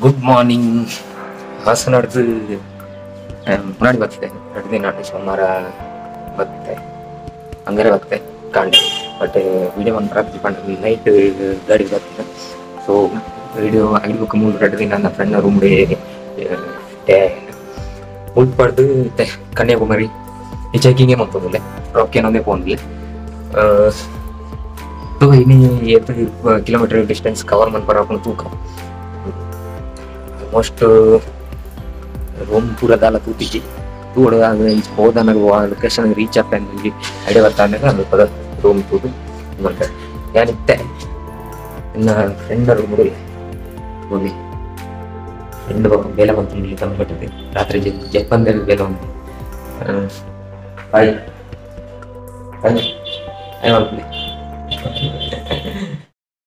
Good morning. மாதம் நடத்து முன்னாடி ಬರ್ತೆ 2 ದಿನ ಸೋಮವಾರ ಬರ್ತೆ ಹಂಗಾರೆ ಬರ್ತೆ ಕಾಣಿ ಬಟ್ ವಿಡಿಯೋ ಒಂದು ರಾತ್ರಿ ಕಂಡು ನೈಟ್ ಗಾಡಿ ಬರ್ತಿದ್ದೆ. ಸೊ ವಿಡಿಯೋ ಆಗಲಿಕ್ಕೆ ಮೂರು 2 ದಿನ ನನ್ನ ಫ್ರೆಂಡ್ ರೂಮ್ಗೆ ಮುಟ್ಬಾರ್ದು ಕನ್ಯಾಕುಮಾರಿ ಹಿಚ್ಹೈಕಿಂಗೇ ಮಾಡ್ತೋದಿಲ್ಲ ರೊಕ್ಕೇನೊಂದೇ ಫೋನ್ಲಿ तो इन्हीं 8 किलोमीटर डिस्टेंस कवर मन पर अपन तू ऑलमोस्ट रूम पूरा दाला तूती तू होदा लोकेशन रीच आपली ಐಡಿಯಾ ಬರ್ತಾನೆ ಅದು ಪದ ರೂಮ್ ತೂದು ಮತ್ತೆ ಯಾನಿತ್ತೆ ಇನ್ನ ಫ್ರೆಂಡ್ ರೂಮ್ ಹೋಗಿ ಫ್ರೆಂಡ್ ಬೇಲೆ ಬಂತು ಇಲ್ಲಿ ತಂದ್ಬಿಟ್ಟಿದ್ದೆ ರಾತ್ರಿ ಜಪ್ಪಂದಲ್ಲಿ ಬೇಲೆ ಬಂತು ಬಾಯ್ ಬಾಯ್ ಐ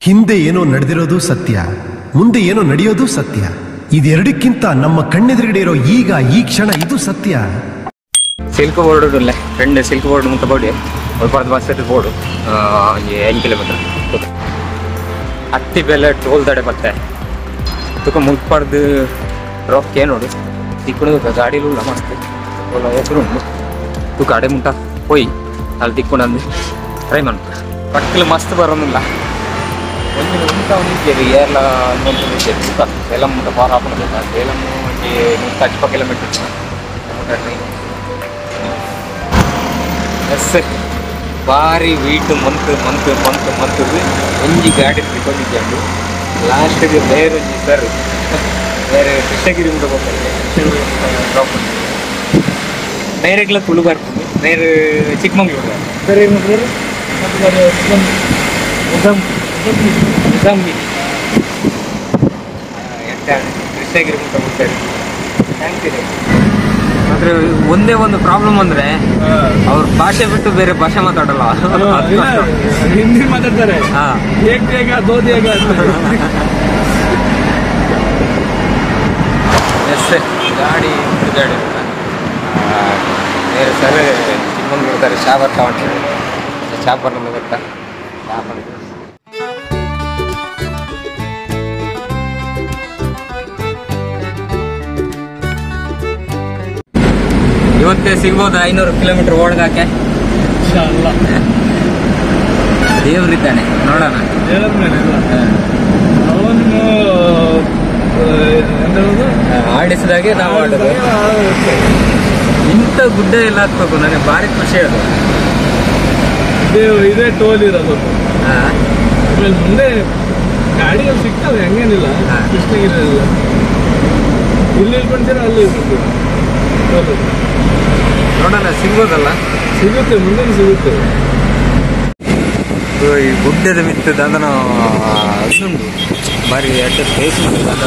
ಹಿಂದೆ ಏನೋ ನಡೆದಿರೋದು ಸತ್ಯ, ಮುಂದೆ ಏನೋ ನಡೆಯೋದು ಸತ್ಯ. ಇದೆರಡಕ್ಕಿಂತ ನಮ್ಮ ಕಣ್ಣೆದುರುಗಡೆ ಇರೋ ಈಗ ಈ ಕ್ಷಣ ಇದು ಸತ್ಯ. ಸಿಲ್ಕ್ ಬೋರ್ಡ್ ಇಲ್ಲ ಫ್ರೆಂಡ್ ಸಿಲ್ಕ್ ಬೋರ್ಡ್ ಮುಂತ ಬೋಡಿ ಒಳ್ಪಾರ್ದು ಬಸ್ ಬೋರ್ಡು 5 ಕಿಲೋಮೀಟರ್ ಹತ್ತಿ ಬೆಲೆ ಟೋಲ್ ತಡೆ ಬರ್ತೆ ತುಕ ಮುಟ್ಪಾರ್ದು ರೊಕ್ಕ ನೋಡು ತಿಕ್ಕೊಂಡು ಗಾಡಿಲೂ ಮಸ್ತ್ ಹೆಸರು ಉಂಟು ತು ಗಾಡಿ ಮುಂಟ ಹೋಯ್ ಅಲ್ಲಿ ತಿಕ್ಕೊಂಡು ಅಂದು ಟ್ರೈ ಮಾಡ್ತಾರೆ ಪಕ್ಕಲು ಮಸ್ತ್ ಬರೋದಿಲ್ಲ ಒಂದು ಉಂಟ ಒಂದಿದ್ದೇವೆ ಏರ್ಲ ಇನ್ನೊಂದು ತುಕ ಸೇಲಂ ಮುಂಟ ಪಾರ ಹಾಕೊಂಡು ಸೇಲಂ ಒಂದು 130 ಕಿಲೋಮೀಟರ್ ಎಸ್ ಭಾರಿ ವೀಟು ಮಂತು ಒಂಜಿ ಗಾಡಿ ತಿಳ್ಕೊಂಡಿದ್ದು ಲಾಸ್ಟ್ಗೆ ಬೇರೆ ಸರ್ ಬೇರೆ ಕೃಷ್ಣಗಿರಿ ಮುಂದೆ ಹೋಗ್ತಾರೆ ಬೇರೆಗ್ಲ ತುಳು ಬರ್ತದೆ ಬೇರೆ ಚಿಕ್ಕಮಂಗ್ಳೂರು ಬೇರೆ ಕೃಷ್ಣಗಿರಿ ಮುಂದೆ ಹೋಗ್ತಾರೆ ಥ್ಯಾಂಕ್ಸ್ ಇದೆ. ಆದ್ರೆ ಒಂದೇ ಒಂದು ಪ್ರಾಬ್ಲಮ್ ಅಂದ್ರೆ ಅವ್ರ ಭಾಷೆ ಬಿಟ್ಟು ಬೇರೆ ಭಾಷೆ ಮಾತಾಡಲ್ಲ, ಹಿಂದಿ ಮಾತಾಡ್ತಾರೆ. ಎಸ್ ಗಾಡಿ ಗಾಡಿ ಬೇರೆ ಸರ್ ಚಿಕ್ಕಮಂಗ್ಳೂರು ಇರ್ತಾರೆ ಶಾಬರ್ ತಗೊಂಡ್ರೆ ಶಾಬರ್ ನಮಗೆ ಗೊತ್ತಾ ಶಾಬರ್ ಇವತ್ತೇ ಸಿಗ್ಬೋದು 500 ಕಿಲೋಮೀಟರ್ ಓಡ್ಗಾಕೆ ದೇವ್ರಿದ್ದಾನೆ ನೋಡೋಣ. ಆಡಿಸಿದಾಗೆ ನಾವು ಆಡೋದು ಇಂಥ ಗುಡ್ಡ ಎಲ್ಲ ಹತ್ಬೇಕು ನನಗೆ ಭಾರಿ ಖುಷಿ ಅದು. ಇದೇ ಟೋಲ್ ಇರೋದು ಆಮೇಲೆ ಮುಂದೆ ಗಾಡಿಯಲ್ಲಿ ಸಿಗ್ತದೆ ಹಂಗೇನಿಲ್ಲ. ಕೃಷ್ಣಗಿರಿ ಇಲ್ಲಿ ಇಳ್ಕೊಂತೀರ ಅಲ್ಲಿ ನೋಡೋಣ ಸಿಗ್ಬೋದಲ್ಲ, ಸಿಗುತ್ತೆ ಮುಂದೆ ಸಿಗುತ್ತೆ. ಈ ಗುಡ್ಡದ ಮಿತ್ತದ ಅದನ್ನು ಅದೊಂದು ಬಾರಿ ಅಡ್ಡ ಸ್ಪೇಸ್ ಅದ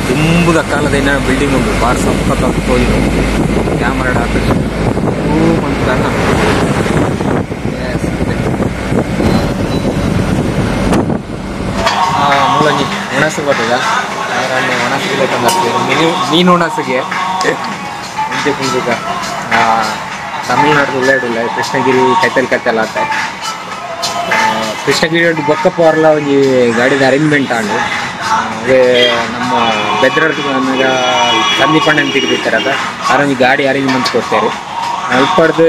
ತುಂಬುದ ಕಾಲದ ಏನ ಬಿಲ್ಡಿಂಗ್ ಉಂಟು ಬಾರ್ ಸಪ್ಪತ್ತು ಹೋಯ್ತು ಕ್ಯಾಮ್ರಾ ಹಾಕಿದ್ರೆ ಅಂತ ಮೂಲಂಗಿ ಒಣಸು ಬರ್ತದ ಒಣಸಿಗೆ ತಂದು ಮೀನು ಒಣಸಿಗೆ ಮುಂಚೆ ಕುಂದಿಗ ತಮಿಳ್ನಾಡು ಉಳ್ಳಾಡಿಲ್ಲ ಕೃಷ್ಣಗಿರಿ ಕೈತಲ್ ಆತ ಕೃಷ್ಣಗಿರಿ ಬೊಕ್ಕಪ್ಪ ಅವರೆಲ್ಲ ಒಂದು ಗಾಡಿದ ಅರೇಂಜ್ಮೆಂಟ್ ಆಂಡು ನಮ್ಮ ಬೆದ್ರರ್ದು ನಮಗೆ ಸಂದೀಪಣ್ಣ ಅಂತ ತೆಗೆದಿರ್ತಾರೆ ಅದ ಆರೊಂದು ಗಾಡಿ ಅರೇಂಜ್ಮೆಂಟ್ ಕೊಡ್ತಾರೆ ಉಳ್ಪಾಡ್ದು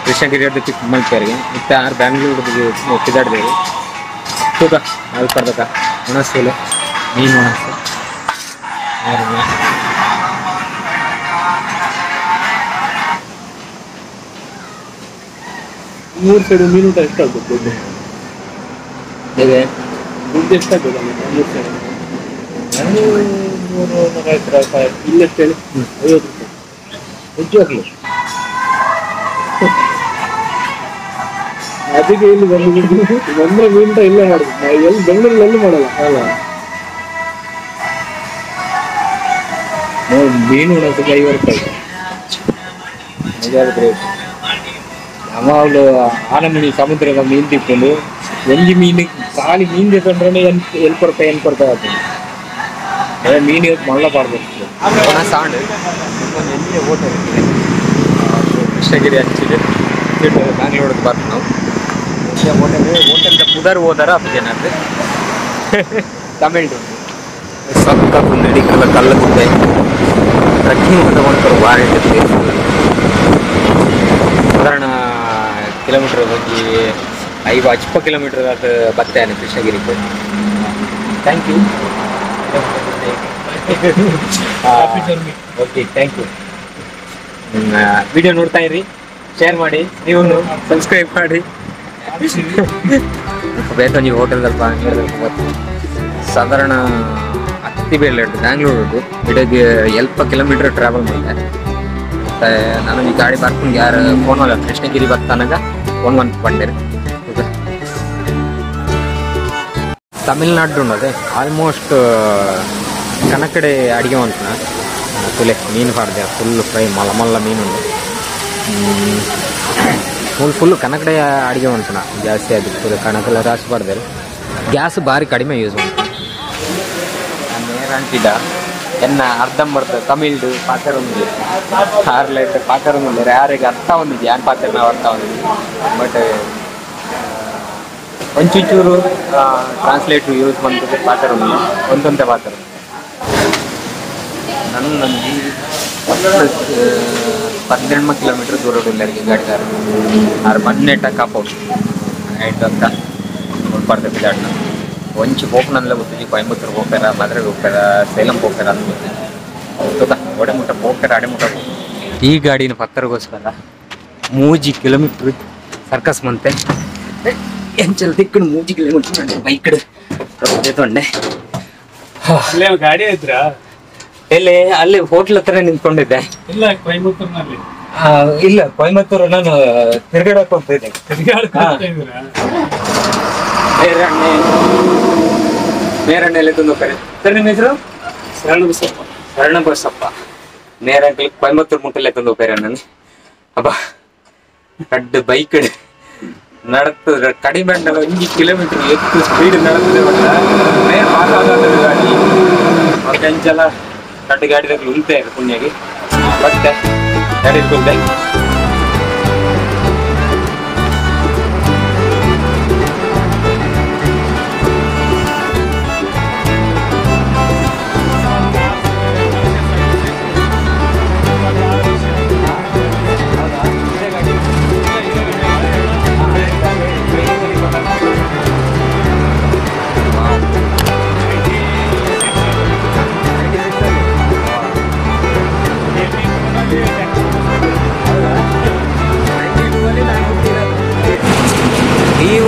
ಕೃಷ್ಣಗಿರಿ ಪಿಕ್ ಮಲ್ಪೇರಿಗೆ ಮತ್ತು ಆರು ಬ್ಯಾಂಗ್ಳೂರ್ಗೆ ತಿದ್ದಾಡ್ದೇವೆ ತೂಕ ಅಲ್ಪಡ್ದಕ್ಕ ಒಣಸೂಲೆ ಮೀನು ಒಣಸು ಮೂರು ಸೈಡ್ ಮೀನು ಊಟ ಎಷ್ಟಾಗ್ಬೋದು ದುಡ್ಡು? ಹೇಗೆ ದುಡ್ಡು ಎಷ್ಟಾಗ್ಬೋದು ಮೂರು ಸೈಡ್? 150 ರೂಪಾಯಿ ಇಲ್ಲೆಷ್ಟು ಹೇಳಿ? 50 ರೂಪಾಯಿ ಹೆಚ್ಚು ಹಾಕಲಿ. ಅದಕ್ಕೆ ಇಲ್ಲಿ ಬಂದ್ರೆ ಮೀನುಟ ಇಲ್ಲೇ ಮಾಡುದು. ಎಲ್ಲಿ ಬೆಂಗಳೂರಲ್ಲಿ ಎಲ್ಲೂ ಮಾಡಲ್ಲ ಅಲ್ಲ. ಮೀನು ಉಣಸಕ್ಕೆ 50 ರೂಪಾಯಿ ಯಾವಾಗಲೂ ಆನಮನಿ ಸಮುದ್ರದ ಮೀನು ತಿಕ್ಕೊಂಡು ಒಂಜಿ ಮೀನು ಖಾಲಿ ಮೀನು ತಿಂಕೊಂಡ್ರೆ 8 ರೂಪಾಯಿ ಆಗ್ತದೆ. ಮೀನು ಇವತ್ತು ಮಳ್ಳ ಪಾಡ್ಬೇಕು ಸಾಂಡ್ ಎಲ್ಲಿ ಹೋಟೆಲ್ ಕೃಷ್ಣಗಿರಿ ಹಚ್ಚಿದೆ ಬ್ಯಾಂಗ್ಳೂರ್ಗೆ ಬರ್ತೀವಿ ನಾವು. ಹೋಟೆಲ್ ಪುದರ್ ಹೋದಾರ 10 ಜನ ತಮಿಳು ಸಕ್ಕತ್ತು ನಡಿಕಲ್ಲ ಕಲ್ಲುತ್ತೆ ಟ್ರೆಕ್ಕಿಂಗ್ ತಗೊಂಡ್ರು ವಾರಂಟಿ ಪ್ಲೇಸ್ ಸಾಧಾರಣ ಕಿಲೋಮೀಟರ್ ಬಗ್ಗೆ 5 ಕಿಲೋಮೀಟರ್ ಅದು ಬರ್ತೇನೆ ಕೃಷ್ಣಗಿರಿಗೆ. Thank you. Okay thank you. Video ನೋಡ್ತಾ ಇರಿ, ಶೇರ್ ಮಾಡಿ, ನೀವು ಸಬ್ಸ್ಕ್ರೈಬ್ ಮಾಡಿ. ಬೇತಂಜಿ ಹೋಟೆಲ್ದಲ್ಪ ಸಾಧಾರಣ ಹತ್ತಿ ಬೇಲೆ ಬ್ಯಾಂಗ್ಳೂರು ಇಡೀ 12 ಕಿಲೋಮೀಟರ್ ಟ್ರಾವೆಲ್ ಮಾಡಿದೆ. ಮತ್ತೆ ನಾನು ಈ ಗಾಡಿ ಬರ್ಕೊಂಡು ಯಾರು ಫೋನ್ ಅಲ್ಲ ಕೃಷ್ಣಗಿರಿ ಬರ್ತಾನಾಗ ಫೋನ್ ಬಂದಿರಿ. ತಮಿಳ್ನಾಡು ఉన్నది ಆಲ್ಮೋಸ್ಟ್ ಕನಕಡೆ ಅಡಿಗೆ ಅಂತಾನ ತುಲೆ ಮೀನು ಪಾಡ್ದೆ ಫುಲ್ ಫ್ರೈ ಮಲ್ಲ ಮೀನು ಫುಲ್ ಕನಕಡೆ ಅಡಿಗೆ ಅಂತಾನ ಜಾಸ್ತಿ ಅದು ಫುಲ್ ಕಣಕಲ್ಲ ರಾಶಿ ಪಾಡ್ದೆ ಗ್ಯಾಸ್ ಭಾರಿ ಕಡಿಮೆ ಯೂಸ್ ಮಾಡ್ತಾನೆ. ನೇರಂಟಿದ ಎನ್ನ ಅರ್ಧಂಬರ್ಧ ತಮಿಳ್ದು ಪಾತ್ರ ಒಂದಿದೆ 6 ಲೀಟರ್ ಪಾತ್ರ ಒಂದಿದೆ ಯಾರಿಗೆ ಅರ್ಥ ಒಂದಿದೆ ಯಾನ್ ಪಾತ್ರ ನಾವು ಅರ್ಥ ಒಂದಿದೆ ಬಟ್ ಒಂಚೂರು ಟ್ರಾನ್ಸ್ಲೇಟರ್ ಯೂಸ್ ಮಾಡ್ತಿದ್ದೆ ಪಾತ್ರ ಒಂದೊಂದೇ ಪಾತ್ರ ನಾನು ನನಗೆ 12 ಕಿಲೋಮೀಟರ್ ದೂರ ಎಲ್ಲರಿಗೆ ಗಾಡಿದಾರ ಆರು ಮಣ್ಣೆಟ್ಟ ಕಾಪೌಟ್ ಆಯ್ತು ಅಂತ ಬರ್ತದೆ ಗಾಡಿನ ಒಂಚು ಹೋಗ್ನಲ್ಲ ಗೊತ್ತಿದ್ವಿ ಕೊಯಂಬತ್ತೂರು ಹೋಗ್ತಾರ ಮದುವೆಗೆ ಹೋಗ್ತಾರ ಸೇಲಂ ಹೋಗ್ತಾರ ಅಂತ ಗೊತ್ತಿದ್ದ ಒಡೆಮುಟ್ಟ ಹೋಗ್ತಾರ ಅಡೆಮುಟ್ಟ. ಈ ಗಾಡಿನ ಪತ್ತರಿಗೋಸ್ಕರ 3 ಕಿಲೋಮೀಟರ್ ಸರ್ಕಸ್ ಮಂತೆ ಎಂಚಲ್ ದಿಕ್ಕಡು 3 ಕಿಲೋಮೀಟರ್ ಬೈಕ್ ತೊಂಡೆ ಗಾಡಿ ಐತ್ರ ಎಲ್ಲಿ ಅಲ್ಲಿ ಹೋಟ್ಲ್ ಹತ್ರ ನಿಂತ್ಕೊಂಡಿದ್ದೆ. ಇಲ್ಲ ಕೊಯಂಬತ್ತೂರ್ನಲ್ಲಿ ಇಲ್ಲ ಕೊಯಂಬತ್ತೂರು ನಾನು ತಿರುಗಾಡಕ್ ಹೋಗ್ತಿದ್ದೆ. ನೇರಣ್ಣೆಲ್ಲಿ ತಂದು ಕರೆ ಸರ್ ನಿಮ್ಮ ಹೆಸರು ಶರಣ ಬಸಪ್ಪ ನೇರಂಟ್ಲಿ ಕೊಯಂಬತ್ತೂರು ಮುಟ್ಟಲ್ಲೇ ತಂದು ಹೋಗ್ತಾರೆ ನಾನು ಅಬ್ಬ ಕಡ್ಡು ಬೈಕ್ நடத்துற கடிமண்டல 5 ಕಿಲೋಮೀಟರ್ ಎಷ್ಟು ಸ್ಪೀಡ್ ನಡೆದಿದೆ ಮೇನ್ ಮಾತಾಡೋದು ಗಾಡಿ ಅರ್ಜೆಂಚಲ ಕಡ್ಡು ಗಾಡಿದಲ್ಲಿ ಉಂಟೆ ಪುಣ್ಯಗೆ ಮತ್ತೆ ಗಾಡಿ ಕುಂದೆ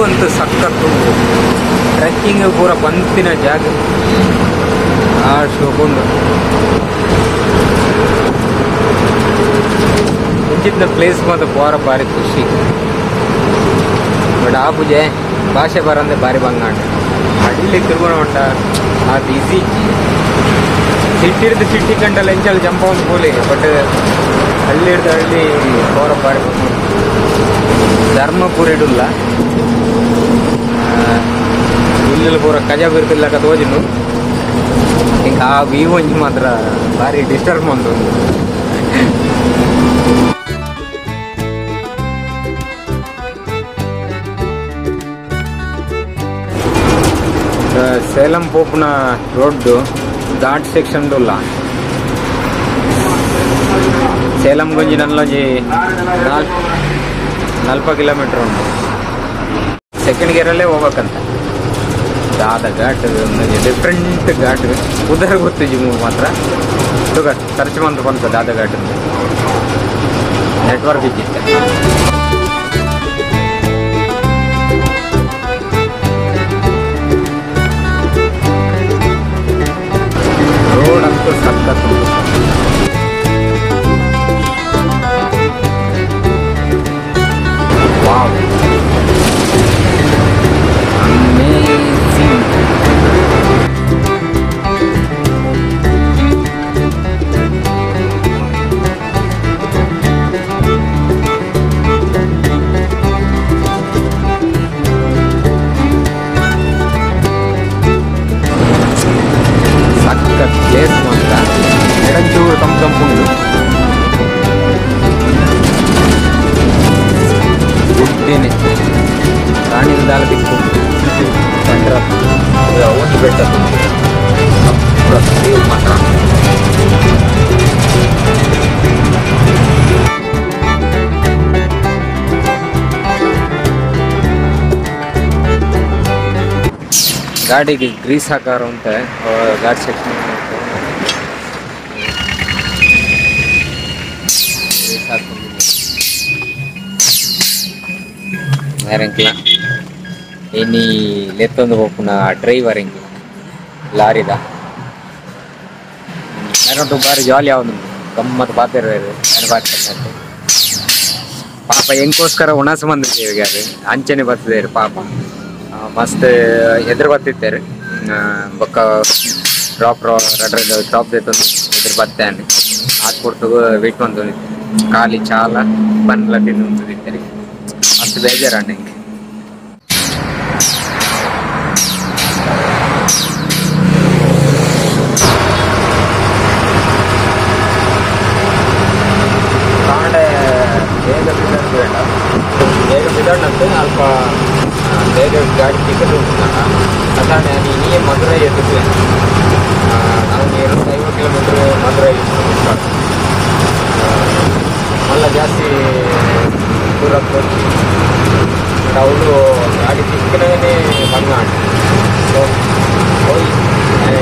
ಒಂದು ಸಕ್ಕತ್ತು ಟ್ರೆಕ್ಕಿಂಗ್ ಪೂರ ಬಂತಿನ ಜಾಗ ಆ ಶೋಕುಂದು ಮುಂಚಿನ ಪ್ಲೇಸ್ ಮಾತ್ರ ಪೂರ ಭಾರಿ ಖುಷಿ ಬಟ್ ಆ ಪೂಜೆ ಭಾಷೆ ಬರಂದೆ ಭಾರಿ ಬಂಗಾಂಡ ಅಡಿಲಿ ತಿರುಗೋಣ ಉಂಟ ಅದು ಈಸಿ ಸಿಟ್ಟಿಡ್ದು ಸಿಟ್ಟಿ ಕಂಡಲ್ಲಿ ಎಂಚಲ್ಲಿ ಜಂಪ ಒಂದು ಕೂಲಿ ಬಟ್ ಹಳ್ಳಿ ಹಿಡ್ದು ಹಳ್ಳಿ ಪೂರ ಭಾರಿ ಧರ್ಮಪುರ ಇಡಲ್ಲ ಇಲ್ಲೆಲ್ಲ ಪೂರ ಕಜಾ ಬಿರ್ತಿಲ್ಲ ತೋಜಿನು ಹಿಂಗೆ ಆ ವ್ಯೂ ಒಂಜಿ ಮಾತ್ರ ಭಾರಿ ಡಿಸ್ಟರ್ಬ್ ಒಂದು ಸೇಲಂ ಪೋಪುನ ರೋಡ್ ಘಾಟ್ ಸೆಕ್ಷನ್ ಇಲ್ಲ ಸೇಲಂ ಗೊಂಜಿ ನಲ್ಲೊಂಜಿ 40 ಕಿಲೋಮೀಟರ್ ಉಂಟು ಸೆಕೆಂಡ್ ಗೇರಲ್ಲೇ ಹೋಗ್ಬೇಕಂತ ದಾದ ಘಾಟ್ ಡಿಫ್ರೆಂಟ್ ಘಾಟ್ ಉದರ ಗೊತ್ತಿಜಿ ಮಾತ್ರ ಸರ್ಚ್ ಮಂತ್ ಬಂತು ದಾದ ಘಾಟ್ ನೆಟ್ವರ್ಕ್ ಇದ್ದಿತ್ತೆ ರೋಡ್ ಅಂತೂ ಸಕ್ಕತ್ತು ವಾವ್ ಬೆಟ್ಟ ಮಾತ್ರ. ಗಾಡಿಗೆ ಗ್ರೀಸ್ ಹಾಕಾರು ಅಂತ ಗಾಡಿ ಸೆಕ್ಷನ್ ಗ್ರೀಸ್ ಹಾಕೊಂಡಿದ್ದೀನಿ ಬೇರೆಂಗಿಲ್ಲ. ಇನ್ನು ಲೆತ್ತೊಂದು ಹೋಗ್ಪುನ ಡ್ರೈವರ್ ಹೆಂಗೆ ಲಾರಿದ ನಾನೊಂದು ಬಾರಿ ಜಾಲಿ ಯಾವುದು ಗಮ್ಮತ್ತು ಬಾತಿರೋದು ನಾನು ಬಾತ್ಕೊಂಡು ಪಾಪ ಹೆಂಗೋಸ್ಕರ ಉಣಸ ಬಂದಿದ್ದೇವೆ ಅದು ಅಂಚೆನೆ ಬರ್ತಿದ್ದಾರೆ ಪಾಪ ಮಸ್ತ್ ಎದುರು ಬರ್ತಿದ್ದಾರೆ ಬೊಕ್ಕ ಡ್ರಾಪ್ ಡ್ರಾಪ್ ತಂದು ಎದುರು ಬರ್ತಾನೆ ಹಾಕಿ ಕೊಡ್ತು ವೆಯ್ಟ್ ಬಂದು ಖಾಲಿ ಚಾಲ ಬನ್ಲ ತಿಂದು ಉಂಟಿದ್ದಾರೆ ಮಸ್ತ್ ಬೇಜಾರ ನಂಗೆ. ಬೇಗ ಬಿಡೋಣಂತೆ ಅಲ್ಪ ಬೇಗ ಗಾಡಿ ಟಿಕೆಟ್ ಉಂಟುಂಟಾಗ ಅದಾನೆ ನೀನೇ ಮಧುರೈ ಎತ್ತಿದ್ದೆ ನಾವು 250 ಕಿಲೋಮೀಟ್ರ್ ಮಧುರೈ ಮಲ್ಲ ಜಾಸ್ತಿ ದೂರ ಅವರು ಗಾಡಿ ತಿಕ್ಕನೇ ಬಂಗಾಣ ಸೊ ಹೋಗಿ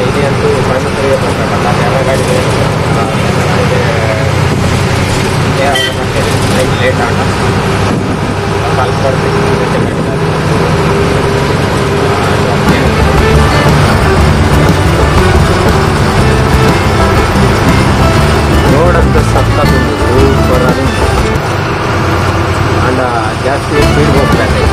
ಇದೇ ಅಂತೂ ಕೊಯಂಬತ್ತೂರಿಗೆ ಬರ್ಬೇಕಲ್ಲ ಎಲ್ಲ ಗಾಡಿ ಲೇಟ್ ಆಟ ಸ್ವಲ್ಪ ನೋಡಂತ ಸಕ್ಕತ್ತು ಸೂಪರ್ ಅದು ಅಂಡ ಜಾಸ್ತಿ ಸ್ಪೀಡ್ ಹೋಗ್ತಾರೆ.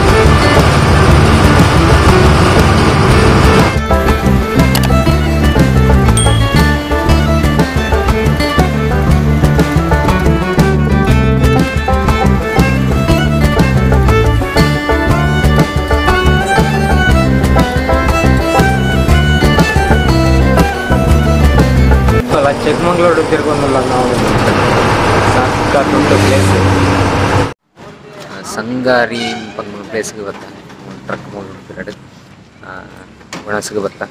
ಚಿಕ್ಕಮಂಗ್ಳೂರು ತಿರ್ಗೊಂಡಲ್ಲ ನಾವು ಸಕ್ಕತ್ತುಂಟು ಪ್ಲೇಸ್ ಸಂಗಾರಿ ಪಂಗ ಪ್ಲೇಸ್ಗೆ ಬರ್ತಾ ಟ್ರಕ್ ಮೂರು ಒಣಸ್ಗೆ ಬರ್ತಾ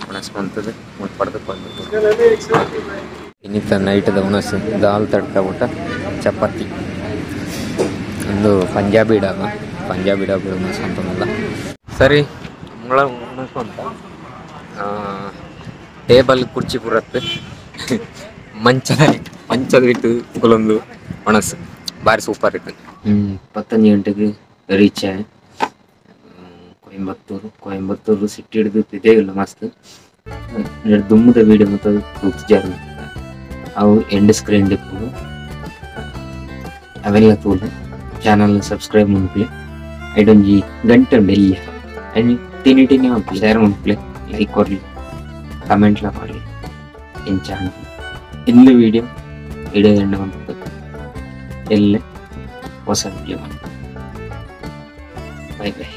ಒಣಸ್ ಬಂತದ್ದು ಮುಟ್ಪಡ್ದು ಬಂದ್ಬಿಟ್ಟು ಇನ್ನಿತ್ತ ನೈಟದ ಉಣಸು ದಾಲ್ ತಡ್ಕ ಊಟ ಚಪಾತಿ ಒಂದು ಪಂಜಾಬಿ ಡಾಬಾ ಉಣಸು ಅಂತಲ್ಲ ಸರಿ ಉಣಸು ಅಂತ ಟೇಬಲ್ ಕುರ್ಚಿ ಪುರತ್ತು ಮಂಚದ ಬಿಟ್ಟು ಕುಲೊಂದು ಒಣಸು ಭಾರಿ ಸೂಪರ್ ಇತ್ತು. 15 ಗಂಟೆಗೆ ರೀಚ್ ಕೊಯಂಬತ್ತೂರು ಸಿಟಿ ಹಿಡಿದು ಇದೇ ಇಲ್ಲ ಮಸ್ತ್ ದುಮ್ಮದ ವೀಡಿಯೋ ಮತ್ತು ಜಾರು ಅವು ಎಂಡ್ ಸ್ಕ್ರೀನ್ ಡಿಪ್ಪು ಅವೆಲ್ಲ ತೋಲು ಚಾನಲ್ ಸಬ್ಸ್ಕ್ರೈಬ್ ಮಾಡ್ಲಿ ಐಡೊಂಜಿ ಗಂಟೆ ಬೆಲ್ಲ ತಿನ್ನಿ ಮಾಡ್ಲಿ ಶೇರ್ ಮಾಡ್ಲಿ ಲೈಕ್ ಕೊಡ್ಲಿ ಕಮೆಂಟ್ಲ ಮಾಡಲಿ ಎಂಚಾಣ ಇನ್ನು ವಿಡಿಯೋ ಎಂಡ್ ಬಂತು ಎಲ್ಲ ಹೊಸ ವಿಡಿಯೋ ಬೈ ಬೈ.